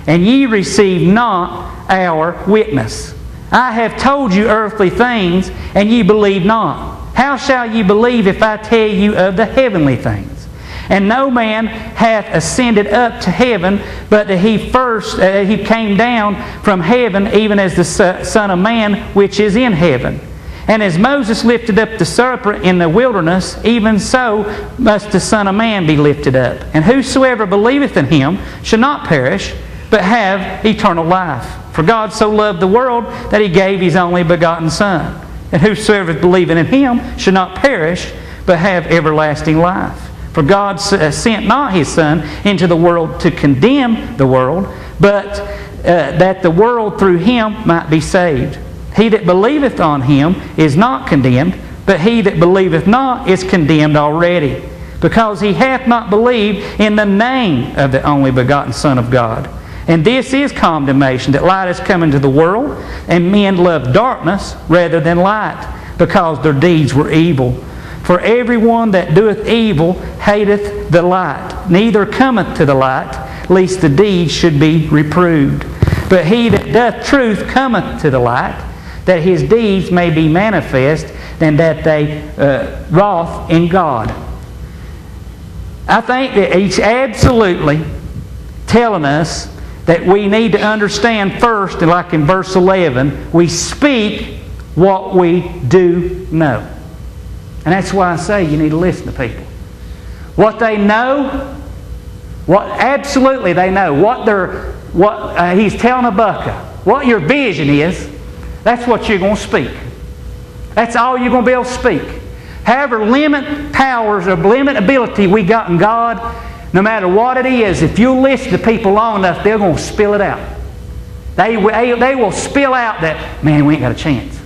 and ye receive not our witness. I have told you earthly things, and ye believe not. How shall ye believe if I tell you of the heavenly things? And no man hath ascended up to heaven, but that he came down from heaven, even as the Son of Man which is in heaven. And as Moses lifted up the serpent in the wilderness, even so must the Son of Man be lifted up. And whosoever believeth in Him shall not perish, but have eternal life. For God so loved the world that He gave His only begotten Son. And whosoever believeth in Him shall not perish, but have everlasting life. For God sent not His Son into the world to condemn the world, but that the world through Him might be saved. He that believeth on Him is not condemned, but he that believeth not is condemned already, because he hath not believed in the name of the only begotten Son of God. And this is condemnation, that light is come into the world, and men love darkness rather than light, because their deeds were evil. For everyone that doeth evil hateth the light, neither cometh to the light, lest the deed should be reproved. But he that doth truth cometh to the light, that his deeds may be manifest, and that they wrath in God. I think that he's absolutely telling us that we need to understand first, and like in verse 11, we speak what we do know. And that's why I say you need to listen to people. What they know, what absolutely they know, he's telling Habakkuk, what your vision is, that's what you're going to speak. That's all you're going to be able to speak. However limit powers or limit ability we got in God, no matter what it is, if you listen to people long enough, they're going to spill it out. They will spill out that, man, we ain't got a chance.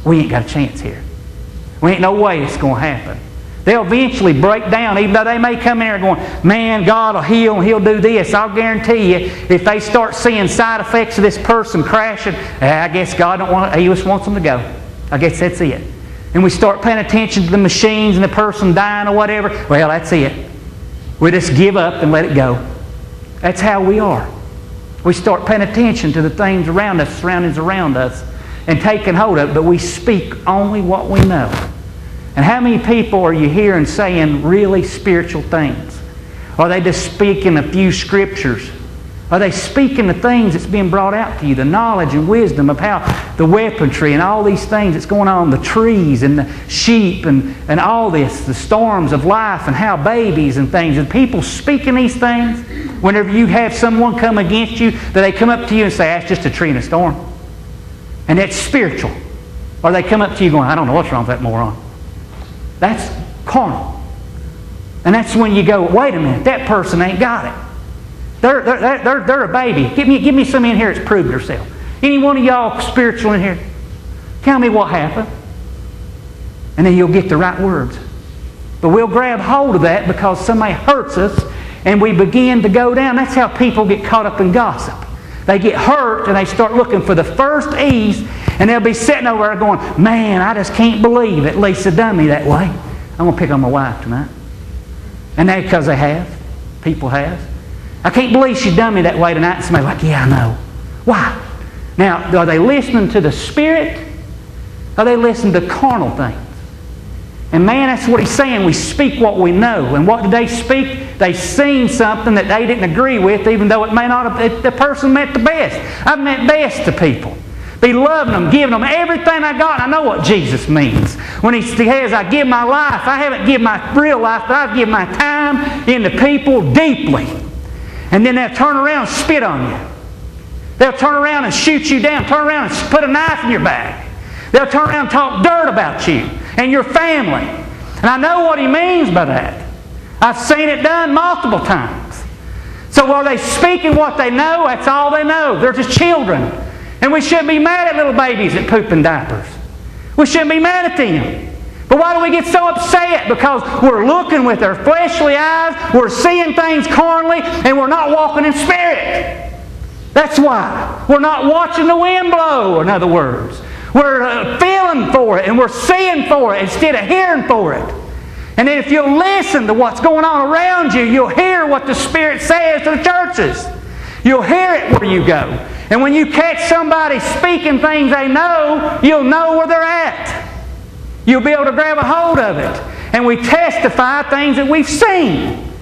We ain't got a chance here. We ain't no way it's going to happen. They'll eventually break down, even though they may come in here going, man, God will heal and He'll do this. I'll guarantee you, if they start seeing side effects of this person crashing, I guess God don't want He just wants them to go. I guess that's it. And we start paying attention to the machines and the person dying or whatever. Well, that's it. We just give up and let it go. That's how we are. We start paying attention to the things around us, surroundings around us, and taking hold of it, but we speak only what we know. And how many people are you hearing saying really spiritual things? Are they just speaking a few scriptures? Are they speaking the things that's being brought out to you, the knowledge and wisdom of how the weaponry and all these things that's going on, the trees and the sheep and all this, the storms of life and how babies and things, and people speaking these things? Whenever you have someone come against you, that they come up to you and say, that's just a tree in a storm. And that's spiritual. Or they come up to you going, I don't know what's wrong with that moron. That's carnal. And that's when you go, wait a minute, that person ain't got it. They're a baby. Give me some in here that's proved herself. Any one of y'all spiritual in here? Tell me what happened. And then you'll get the right words. But we'll grab hold of that because somebody hurts us and we begin to go down. That's how people get caught up in gossip. They get hurt and they start looking for the first ease, and they'll be sitting over there going, man, I just can't believe that Lisa done me that way. I'm going to pick on my wife tonight. And that's because they have. People have. I can't believe she done me that way tonight. And somebody's like, yeah, I know. Why? Now, are they listening to the Spirit? Or are they listening to carnal things? And man, that's what he's saying. We speak what we know. And what did they speak? They seen something that they didn't agree with, even though it may not have, the person meant the best. I've meant best to people. Be loving them, giving them everything I got. I know what Jesus means. When He says, I give my life, I haven't given my real life, but I've given my time into people deeply. And then they'll turn around and spit on you. They'll turn around and shoot you down, turn around and put a knife in your back. They'll turn around and talk dirt about you and your family. And I know what He means by that. I've seen it done multiple times. So are they speaking what they know? That's all they know. They're just children. And we shouldn't be mad at little babies that poop in diapers. We shouldn't be mad at them. But why do we get so upset? Because we're looking with our fleshly eyes, we're seeing things carnally, and we're not walking in spirit. That's why. We're not watching the wind blow, in other words. We're feeling for it, and we're seeing for it instead of hearing for it. And then if you'll listen to what's going on around you, you'll hear what the Spirit says to the churches. You'll hear it where you go. And when you catch somebody speaking things they know, you'll know where they're at. You'll be able to grab a hold of it. And we testify things that we've seen.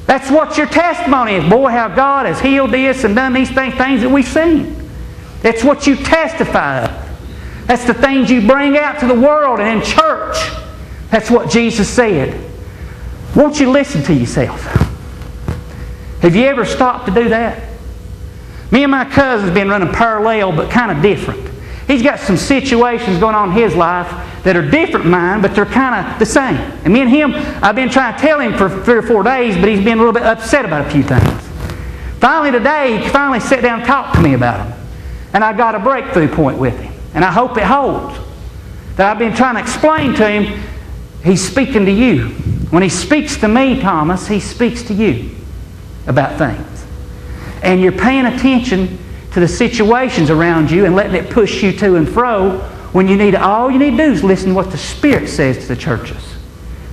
That's what your testimony is. Boy, how God has healed this and done these things that we've seen. It's what you testify of. That's the things you bring out to the world and in church. That's what Jesus said. Won't you listen to yourself? Have you ever stopped to do that? Me and my cousin's been running parallel, but kind of different. He's got some situations going on in his life that are different than mine, but they're kind of the same. And me and him, I've been trying to tell him for 3 or 4 days, but he's been a little bit upset about a few things. Finally today, he finally sat down and talked to me about them. And I got a breakthrough point with him. And I hope it holds. That I've been trying to explain to him, he's speaking to you. When he speaks to me, Thomas, he speaks to you about things. And you're paying attention to the situations around you and letting it push you to and fro when all you need to do is listen to what the Spirit says to the churches.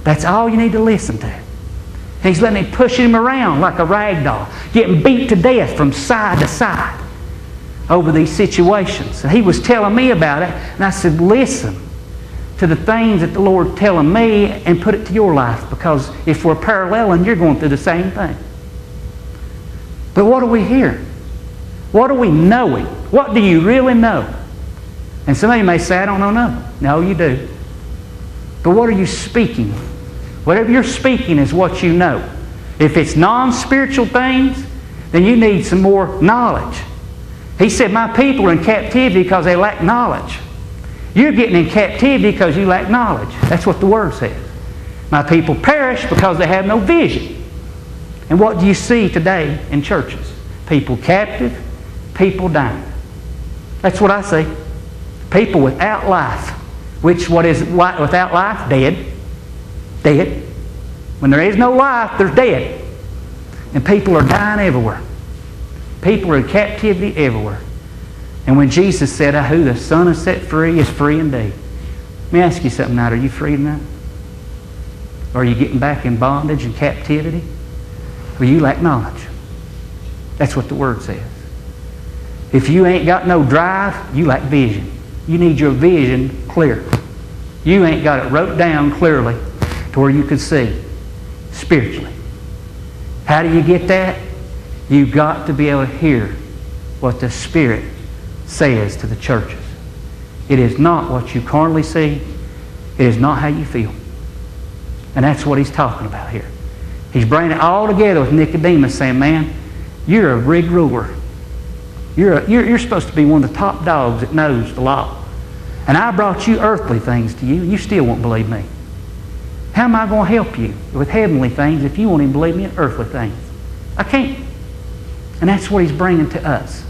That's all you need to listen to. And he's letting it push him around like a rag doll, getting beat to death from side to side over these situations. And he was telling me about it, and I said, listen to the things that the Lord's telling me and put it to your life, because if we're paralleling, you're going through the same thing. But what are we hearing? What are we knowing? What do you really know? And somebody may say, I don't know nothing. No, you do. But what are you speaking? Whatever you're speaking is what you know. If it's non-spiritual things, then you need some more knowledge. He said, my people are in captivity because they lack knowledge. You're getting in captivity because you lack knowledge. That's what the Word says. My people perish because they have no vision. And what do you see today in churches? People captive, people dying. That's what I see. People without life. What is without life? Dead. Dead. When there is no life, there's dead. And people are dying everywhere. People are in captivity everywhere. And when Jesus said, who the Son has set free is free indeed. Let me ask you something tonight. Are you free tonight? Or are you getting back in bondage and captivity? Or you lack knowledge? That's what the Word says. If you ain't got no drive, you lack vision. You need your vision clear. You ain't got it wrote down clearly to where you can see spiritually. How do you get that? You've got to be able to hear what the Spirit says to the churches. It is not what you carnally see. It is not how you feel. And that's what he's talking about here. He's bringing it all together with Nicodemus, saying, man, you're a big ruler. You're supposed to be one of the top dogs that knows the law. And I brought you earthly things to you. You still won't believe me. How am I going to help you with heavenly things if you won't even believe me in earthly things? I can't. And that's what he's bringing to us.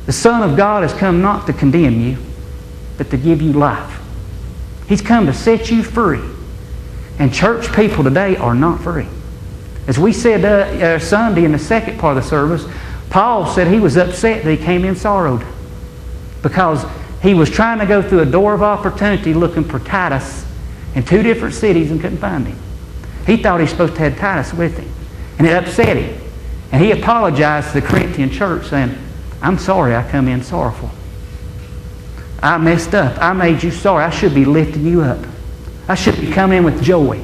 The Son of God has come not to condemn you, but to give you life. He's come to set you free. And church people today are not free. As we said Sunday in the second part of the service, Paul said he was upset that he came in sorrowed because he was trying to go through a door of opportunity looking for Titus in 2 different cities and couldn't find him. He thought he was supposed to have Titus with him, and it upset him. And he apologized to the Corinthian church saying, I'm sorry I come in sorrowful. I messed up. I made you sorry. I should be lifting you up. I should be coming in with joy.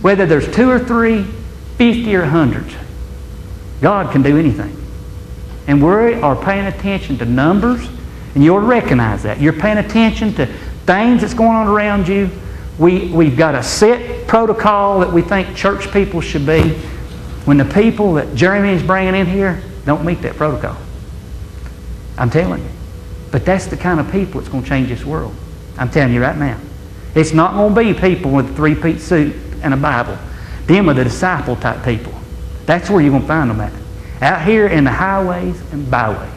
Whether there's 2 or 3, 50 or 100, God can do anything. And we are paying attention to numbers, and you'll recognize that. You're paying attention to things that's going on around you. We've got a set protocol that we think church people should be. When the people that Jeremy is bringing in here don't meet that protocol. I'm telling you. But that's the kind of people that's going to change this world. I'm telling you right now. It's not going to be people with a 3-piece suit and a Bible. Them are the disciple type people. That's where you're going to find them at. Out here in the highways and byways.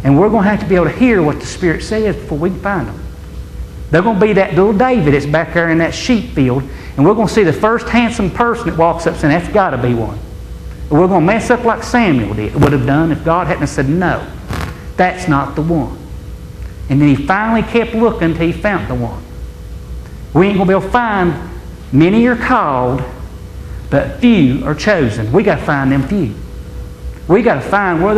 And we're going to have to be able to hear what the Spirit says before we can find them. They're going to be that little David that's back there in that sheep field, and we're going to see the first handsome person that walks up saying, that's got to be one. And we're going to mess up like Samuel would have done if God hadn't said, no, that's not the one. And then he finally kept looking until he found the one. We ain't going to be able to find many are called, but few are chosen. We got to find them few. We got to find where they're